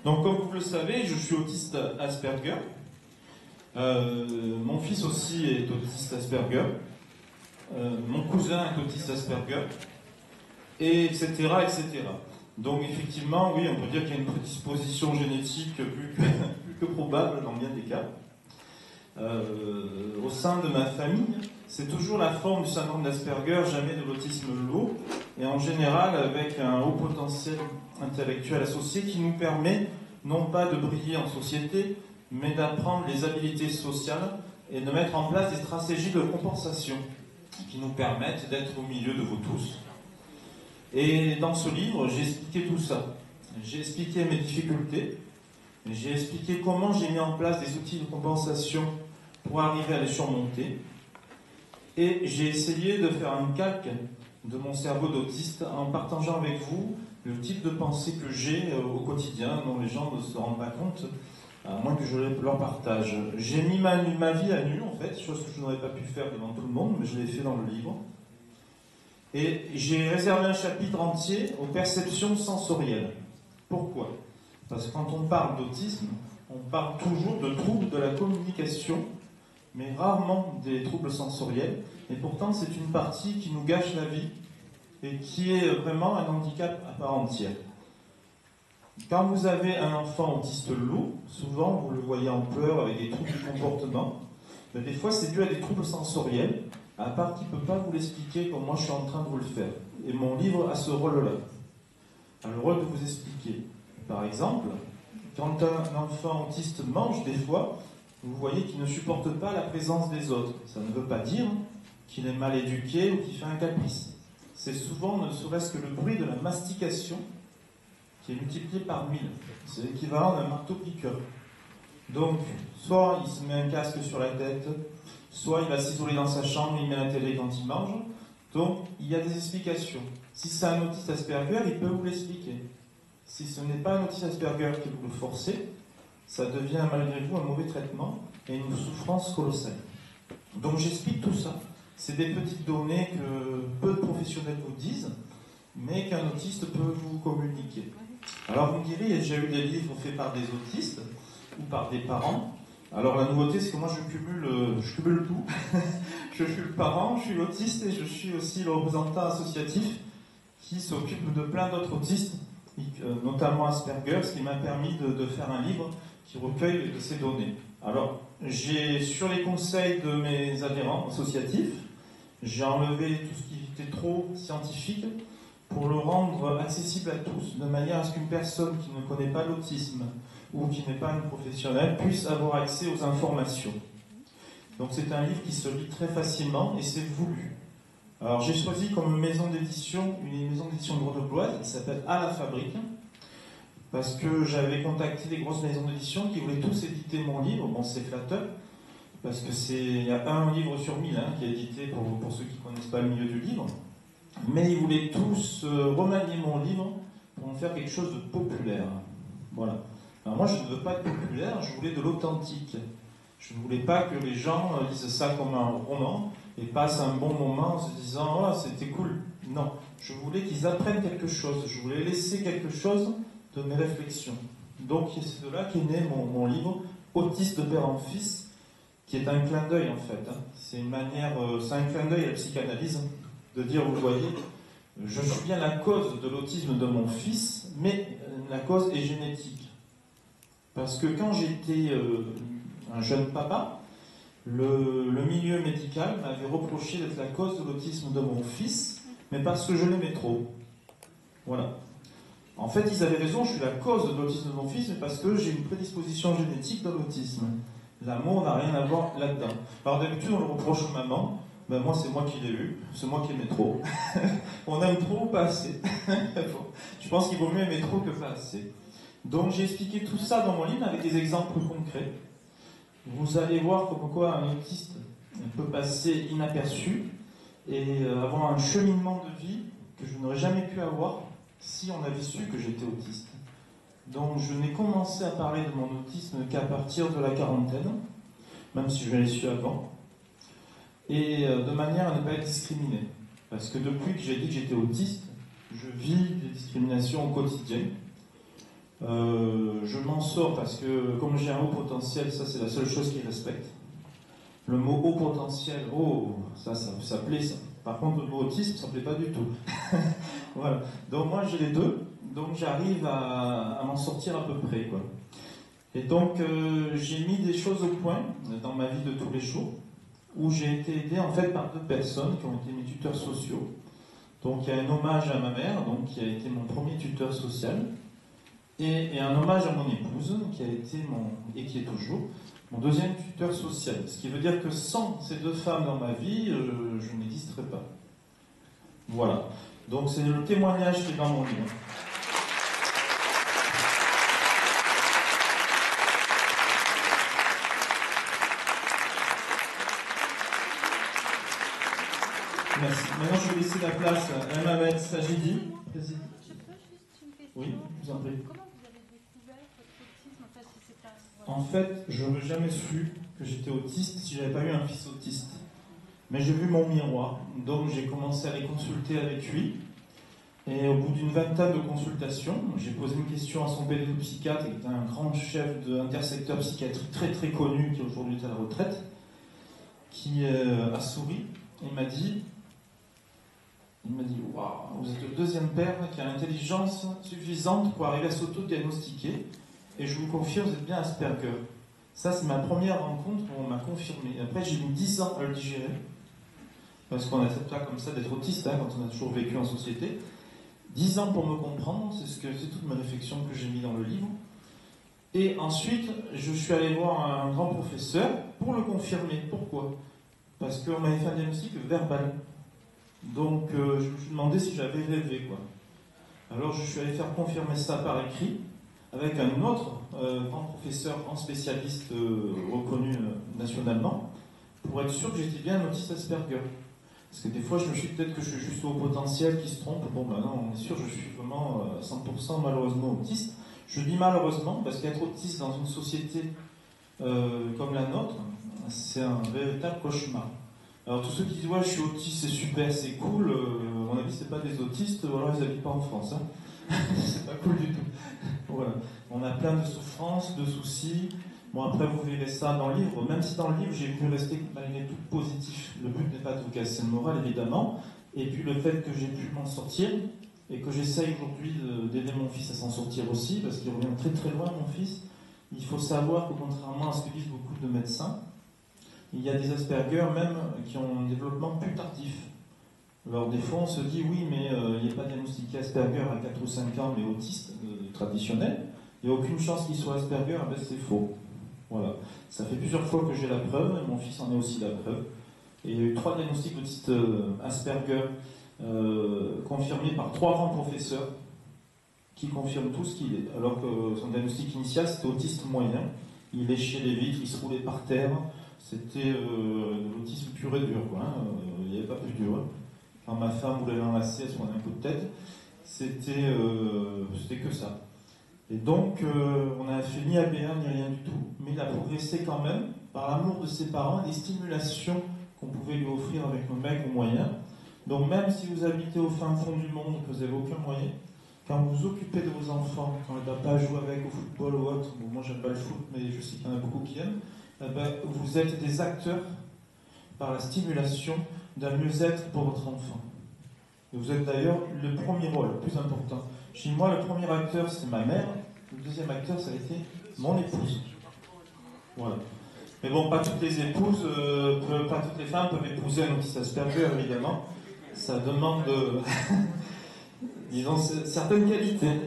Donc comme vous le savez, je suis autiste Asperger. Mon fils aussi est autiste Asperger. Mon cousin est autiste Asperger. Et etc., etc. Donc effectivement, oui, on peut dire qu'il y a une prédisposition génétique plus que probable dans bien des cas. Au sein de ma famille, c'est toujours la forme du syndrome d'Asperger, jamais de l'autisme lourd, et en général avec un haut potentiel intellectuel associé qui nous permet non pas de briller en société, mais d'apprendre les habiletés sociales et de mettre en place des stratégies de compensation qui nous permettent d'être au milieu de vous tous. Et dans ce livre, j'ai expliqué tout ça. J'ai expliqué mes difficultés, j'ai expliqué comment j'ai mis en place des outils de compensation pour arriver à les surmonter. Et j'ai essayé de faire un calque de mon cerveau d'autiste en partageant avec vous le type de pensée que j'ai au quotidien, dont les gens ne se rendent pas compte, à moins que je leur partage. J'ai mis ma vie à nu, en fait, chose que je n'aurais pas pu faire devant tout le monde, mais je l'ai fait dans le livre. Et j'ai réservé un chapitre entier aux perceptions sensorielles. Pourquoi ? Parce que quand on parle d'autisme, on parle toujours de troubles de la communication, mais rarement des troubles sensoriels. Et pourtant, c'est une partie qui nous gâche la vie et qui est vraiment un handicap à part entière. Quand vous avez un enfant autiste lourd, souvent vous le voyez en pleurs avec des troubles du comportement, mais des fois c'est dû à des troubles sensoriels, à part qu'il ne peut pas vous l'expliquer comme moi je suis en train de vous le faire. Et mon livre a ce rôle-là, a le rôle de vous expliquer. Par exemple, quand un enfant autiste mange, des fois, vous voyez qu'il ne supporte pas la présence des autres. Ça ne veut pas dire qu'il est mal éduqué ou qu'il fait un caprice. C'est souvent ne serait-ce que le bruit de la mastication qui est multiplié par 1000. C'est l'équivalent d'un marteau-piqueur. Donc, soit il se met un casque sur la tête, soit il va s'isoler dans sa chambre, il met la télé quand il mange. Donc, il y a des explications. Si c'est un autiste Asperger, il peut vous l'expliquer. Si ce n'est pas un autiste Asperger qui vous le forcez, ça devient malgré vous un mauvais traitement et une souffrance colossale. Donc, j'explique tout ça. C'est des petites données que peu de professionnels vous disent, mais qu'un autiste peut vous communiquer. Alors vous me direz, il y a déjà eu des livres faits par des autistes ou par des parents. Alors la nouveauté, c'est que moi je cumule tout. Je suis le parent, je suis l'autiste et je suis aussi le représentant associatif qui s'occupe de plein d'autres autistes, notamment Asperger, ce qui m'a permis de faire un livre qui recueille de ces données. Alors, j'ai, sur les conseils de mes adhérents associatifs, j'ai enlevé tout ce qui était trop scientifique pour le rendre accessible à tous, de manière à ce qu'une personne qui ne connaît pas l'autisme ou qui n'est pas une professionnelle puisse avoir accès aux informations. Donc c'est un livre qui se lit très facilement et c'est voulu. Alors j'ai choisi comme maison d'édition une maison d'édition grenobloise qui s'appelle À la Fabrique, parce que j'avais contacté des grosses maisons d'édition qui voulaient tous éditer mon livre. Bon, c'est flatteur, parce que il y a un livre sur 1000 qui est édité pour ceux qui ne connaissent pas le milieu du livre. Mais ils voulaient tous remanier mon livre pour en faire quelque chose de populaire. Voilà. Alors moi, je ne veux pas être populaire, je voulais de l'authentique. Je ne voulais pas que les gens lisent ça comme un roman et passent un bon moment en se disant « Oh, c'était cool ». Non, je voulais qu'ils apprennent quelque chose. Je voulais laisser quelque chose de mes réflexions. Donc c'est de là qu'est né mon livre « Autiste de père en fils », qui est un clin d'œil en fait. C'est une manière, c'est un clin d'œil à la psychanalyse, de dire, vous voyez, je suis bien la cause de l'autisme de mon fils, mais la cause est génétique. Parce que quand j'étais un jeune papa, le milieu médical m'avait reproché d'être la cause de l'autisme de mon fils, mais parce que je l'aimais trop. Voilà. En fait, ils avaient raison, je suis la cause de l'autisme de mon fils, mais parce que j'ai une prédisposition génétique dans l'autisme. L'amour n'a rien à voir là-dedans. Alors d'habitude, on le reproche aux mamans. Ben moi, c'est moi qui l'ai eu, c'est moi qui aimais trop. On aime trop ou pas assez. Je pense qu'il vaut mieux aimer trop que pas assez. Donc j'ai expliqué tout ça dans mon livre avec des exemples concrets. Vous allez voir comme quoi un autiste peut passer inaperçu et avoir un cheminement de vie que je n'aurais jamais pu avoir si on avait su que j'étais autiste. Donc je n'ai commencé à parler de mon autisme qu'à partir de la quarantaine, même si je l'ai su avant, et de manière à ne pas être discriminé. Parce que depuis que j'ai dit que j'étais autiste, je vis des discriminations au quotidien. Je m'en sors parce que comme j'ai un haut potentiel, ça c'est la seule chose qu'ils respectent. Le mot haut potentiel, oh, ça plaît ça. Par contre, le mot autisme, ça plaît pas du tout. Voilà. Donc moi j'ai les deux, donc j'arrive à m'en sortir à peu près, quoi. Et donc j'ai mis des choses au point dans ma vie de tous les jours, où j'ai été aidé en fait par deux personnes qui ont été mes tuteurs sociaux. Donc il y a un hommage à ma mère, donc, qui a été mon premier tuteur social, et un hommage à mon épouse, qui a été et qui est toujours mon deuxième tuteur social. Ce qui veut dire que sans ces deux femmes dans ma vie, je n'existerais pas. Voilà. Donc c'est le témoignage qui est dans mon livre. Merci. Maintenant, je vais laisser la place à Emmanuel Sajidi. Je peux juste une question. Oui, je vous en prie. Comment vous avez découvert votre autisme en fait, si c'est un... En fait, je n'aurais jamais su que j'étais autiste si j'avais pas eu un fils autiste. Mais j'ai vu mon miroir, donc j'ai commencé à les consulter avec lui. Et au bout d'une vingtaine de consultations, j'ai posé une question à son pédopsychiatre, qui était un grand chef d'intersecteur psychiatrique très très connu, qui aujourd'hui est à la retraite, qui a souri. Il m'a dit, waouh, vous êtes le deuxième père qui a l'intelligence suffisante pour arriver à s'auto-diagnostiquer, et je vous confirme, vous êtes bien Asperger. Ça, c'est ma première rencontre où on m'a confirmé. Après, j'ai mis 10 ans à le digérer, parce qu'on n'accepte pas comme ça d'être autiste, hein, quand on a toujours vécu en société. 10 ans pour me comprendre, c'est toute ma réflexion que j'ai mis dans le livre. Et ensuite, je suis allé voir un grand professeur pour le confirmer. Pourquoi ? Parce qu'on m'avait fait un diagnostic verbal. Donc, je me suis demandé si j'avais rêvé, quoi. Alors, je suis allé faire confirmer ça par écrit, avec un autre grand professeur, grand spécialiste reconnu nationalement, pour être sûr que j'étais bien un autiste Asperger. Parce que des fois, je me suis dit peut-être que je suis juste au potentiel qui se trompe. Bon, ben non, on est sûr, je suis vraiment 100% malheureusement autiste. Je dis malheureusement, parce qu'être autiste dans une société comme la nôtre, c'est un véritable cauchemar. Alors tous ceux qui disent ouais je suis autiste, c'est super, c'est cool, à mon avis c'est pas des autistes, ou alors ils habitent pas en France. Hein. C'est pas cool du tout. Voilà. On a plein de souffrances, de soucis. Bon après vous verrez ça dans le livre, même si dans le livre j'ai pu rester malgré tout positif. Le but n'est pas de vous casser le moral évidemment, et puis le fait que j'ai pu m'en sortir, et que j'essaye aujourd'hui d'aider mon fils à s'en sortir aussi, parce qu'il revient très très loin mon fils. Il faut savoir que contrairement à ce que disent beaucoup de médecins, il y a des Asperger même qui ont un développement plus tardif. Alors des fois on se dit oui mais il n'y a pas diagnostiqué Asperger à 4 ou 5 ans mais autiste traditionnel, il n'y a aucune chance qu'il soit Asperger, ben c'est faux. Voilà. Ça fait plusieurs fois que j'ai la preuve, et mon fils en est aussi la preuve. Et il y a eu 3 diagnostics d'autiste Asperger confirmés par 3 grands professeurs qui confirment tout ce qu'il est. Alors que son diagnostic initial c'était autiste moyen, il léchait les vitres, il se roulait par terre. C'était de l'autisme pur et dur, quoi. Hein. Il n'y avait pas plus dur. Hein. Quand ma femme voulait l'enlacer, elle se prenait un coup de tête. C'était que ça. Et donc, on n'a fait ni ABA ni rien du tout, mais il a progressé quand même par l'amour de ses parents et les stimulations qu'on pouvait lui offrir avec nos mecs aux moyens. Donc, même si vous habitez au fin fond du monde et que vous n'avez aucun moyen, quand vous vous occupez de vos enfants, quand le papa joue avec au football ou autre, bon, moi j'aime pas le foot, mais je sais qu'il y en a beaucoup qui aiment. Eh ben, vous êtes des acteurs par la stimulation d'un mieux-être pour votre enfant. Et vous êtes d'ailleurs le premier rôle, le plus important. Chez moi, le premier acteur, c'est ma mère. Le deuxième acteur, ça a été mon épouse. Voilà. Mais bon, pas toutes les épouses, pas toutes les femmes peuvent épouser un autiste Asperger, évidemment. Ça demande, disons, certaines qualités.